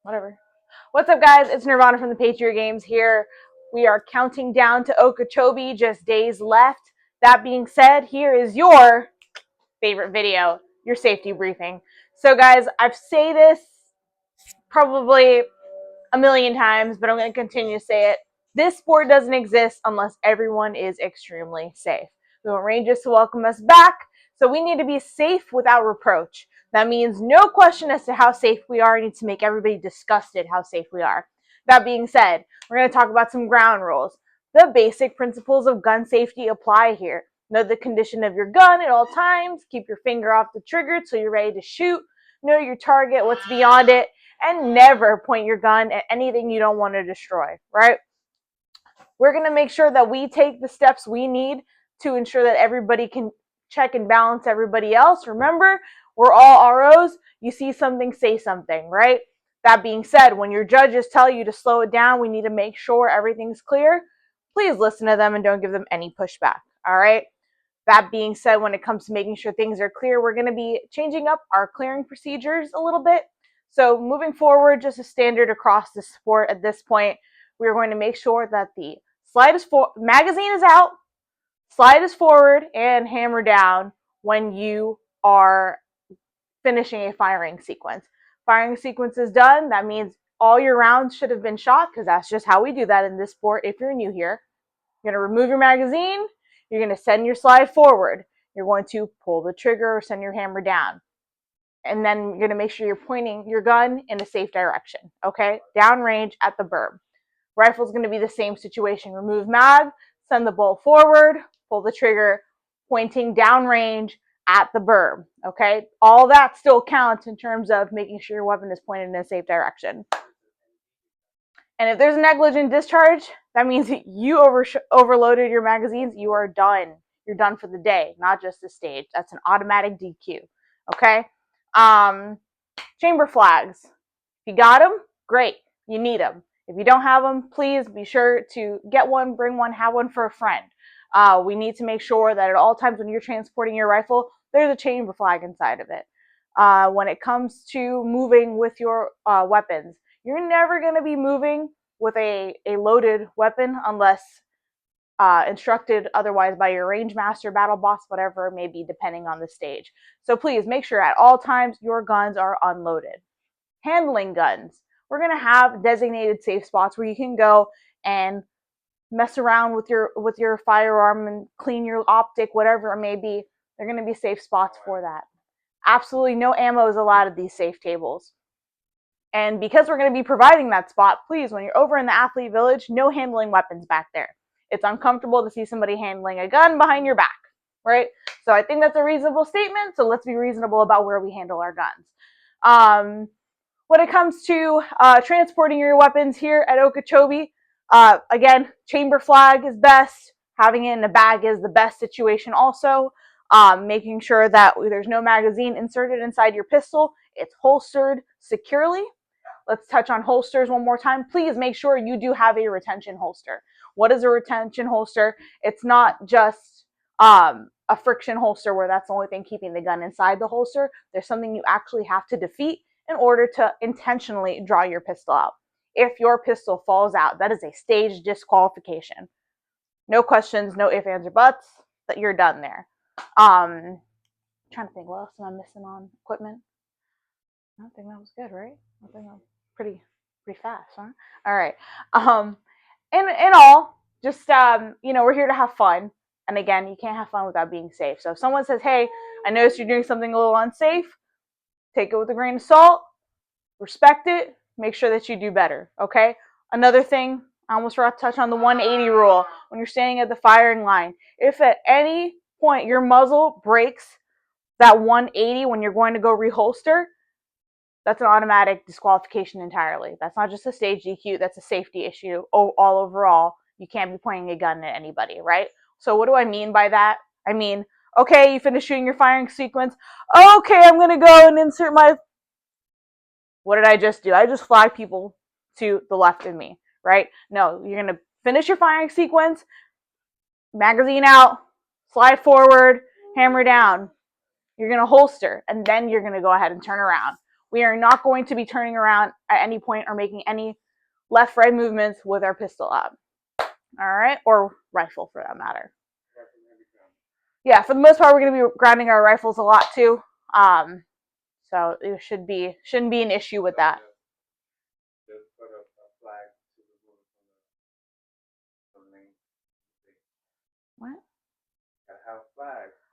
Whatever. What's up, guys? It's Nirvana from the Patriot Games here. We are counting down to Okeechobee, just days left. That being said, here is your favorite video, your safety briefing. So, guys, I've said this probably a million times, but I'm going to continue to say it. This sport doesn't exist unless everyone is extremely safe. We want Rangers to welcome us back, so we need to be safe without reproach. That means no question as to how safe we are. We need to make everybody disgusted how safe we are. That being said, we're going to talk about some ground rules. The basic principles of gun safety apply here. Know the condition of your gun at all times. Keep your finger off the trigger till you're ready to shoot. Know your target, what's beyond it, and never point your gun at anything you don't want to destroy, right? We're going to make sure that we take the steps we need to ensure that everybody can check and balance everybody else. Remember, we're all ROs. You see something, say something, right? That being said, when your judges tell you to slow it down, we need to make sure everything's clear. Please listen to them and don't give them any pushback, all right? That being said, when it comes to making sure things are clear, we're going to be changing up our clearing procedures a little bit. So moving forward, just a standard across the sport at this point, we're going to make sure that the magazine is out, slide is forward, and hammer down when you are finishing a firing sequence. Firing sequence is done. That means all your rounds should have been shot, because that's just how we do that in this sport if you're new here. You're going to remove your magazine. You're going to send your slide forward. You're going to pull the trigger or send your hammer down. And then you're going to make sure you're pointing your gun in a safe direction, okay? Downrange at the berm. Rifle's going to be the same situation. Remove mag, send the bolt forward, pull the trigger, pointing downrange at the berm, okay? All that still counts in terms of making sure your weapon is pointed in a safe direction. And if there's a negligent discharge, that means that you overloaded your magazines. You are done. You're done for the day, not just the stage. That's an automatic DQ, okay? Chamber flags. If you got them, great. You need them. If you don't have them, please be sure to get one, bring one, have one for a friend. We need to make sure that at all times when you're transporting your rifle, there's a chamber flag inside of it. When it comes to moving with your weapons, you're never going to be moving with a loaded weapon unless instructed otherwise by your range master, battle boss, whatever it may be, depending on the stage. So please make sure at all times your guns are unloaded. Handling guns. We're going to have designated safe spots where you can go and mess around with your firearm and clean your optic, whatever it may be. They're going to be safe spots for that. Absolutely no ammo is allowed at these safe tables. And because we're going to be providing that spot, please, when you're over in the athlete village, no handling weapons back there. It's uncomfortable to see somebody handling a gun behind your back, right? So I think that's a reasonable statement. So let's be reasonable about where we handle our guns. When it comes to transporting your weapons here at Okeechobee, again, chamber flag is best. Having it in a bag is the best situation also. Making sure that there's no magazine inserted inside your pistol. It's holstered securely. Let's touch on holsters one more time. Please make sure you do have a retention holster. What is a retention holster? It's not just a friction holster where that's the only thing keeping the gun inside the holster. There's something you actually have to defeat in order to intentionally draw your pistol out. If your pistol falls out, that is a stage disqualification. No questions, no ifs, ands, or buts, that you're done there. I'm trying to think, what else am I missing on equipment? I don't think that was good, right? I think that was pretty fast, huh? All right. In all, just we're here to have fun. And again, you can't have fun without being safe. So if someone says, hey, I noticed you're doing something a little unsafe, take it with a grain of salt, respect it, make sure that you do better, okay? Another thing, I almost forgot to touch on the 180 rule. When you're standing at the firing line, if at any point your muzzle breaks that 180 when you're going to go reholster, that's an automatic disqualification entirely. That's not just a stage DQ, that's a safety issue all overall. You can't be pointing a gun at anybody, right? So what do I mean by that? I mean, okay, you finish shooting your firing sequence. Okay, I'm going to go and insert my... What did I just do? I just flagged people to the left of me, right? No, you're going to finish your firing sequence, magazine out, slide forward, hammer down. You're going to holster, and then you're going to go ahead and turn around. We are not going to be turning around at any point or making any left-right movements with our pistol up. All right, or rifle for that matter. Yeah, for the most part, we're going to be grounding our rifles a lot too. So it shouldn't be an issue with that. What?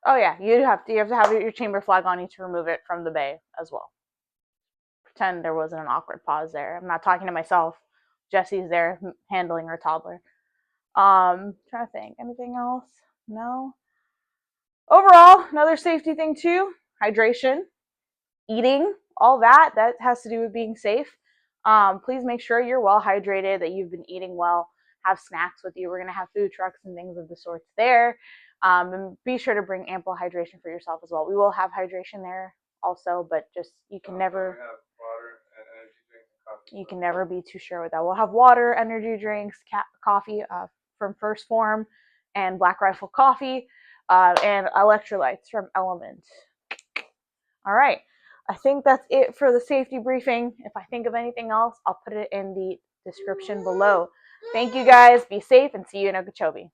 Oh yeah, you have to have your chamber flag on you to remove it from the bay as well. Pretend there wasn't an awkward pause there. I'm not talking to myself. Jessie's there handling her toddler. Trying to think. Anything else? No. Overall, another safety thing too, hydration, eating, all that has to do with being safe. Please make sure you're well hydrated, that you've been eating well, have snacks with you. We're going to have food trucks and things of the sorts there. And be sure to bring ample hydration for yourself as well. We will have hydration there also, but just you can never be too sure with that. We'll have water, energy drinks, coffee from First Form, and Black Rifle Coffee, and electrolytes from Element. All right. I think that's it for the safety briefing. If I think of anything else, I'll put it in the description below. Thank you guys. Be safe and see you in Okeechobee.